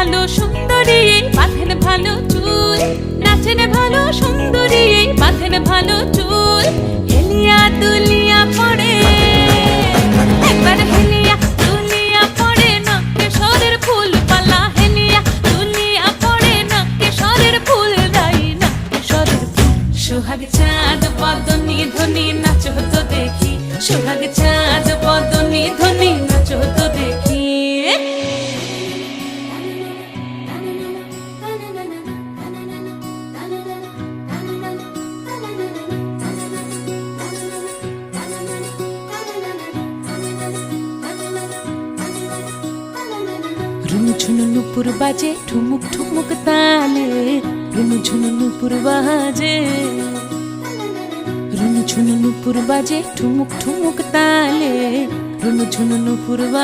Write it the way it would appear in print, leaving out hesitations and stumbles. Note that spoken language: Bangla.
ভালো সুন্দরী বাঁধেন ভালো চুল, নাচেন ভালো সুন্দরী বাঁধেন ভালো চুল। হেলিয়া দুলিয়া পড়ে একবার হেলিয়া দুলিয়া পড়ে নকেশ্বরের ফুল পালা, হেলিয়া দুলিয়া পড়ে নকেশ্বরের ফুল রাই নকেশ্বরের ফুল। সোহাগ চাঁদ বদনি ধ্বনি নাচো তো দেখি, সোহাগ চাঁদ বদনি ধ্বনি নাচো তো দেখি। রুনুঝুনু নুপুর বাজে ঠুমুক ঠুমুক তালে, রুনুঝুনু নুপুর বাজে, রুনুঝুনু নুপুর বাজে ঠুমুক ঠুমুক তালে, রুনুঝুনু নুপুর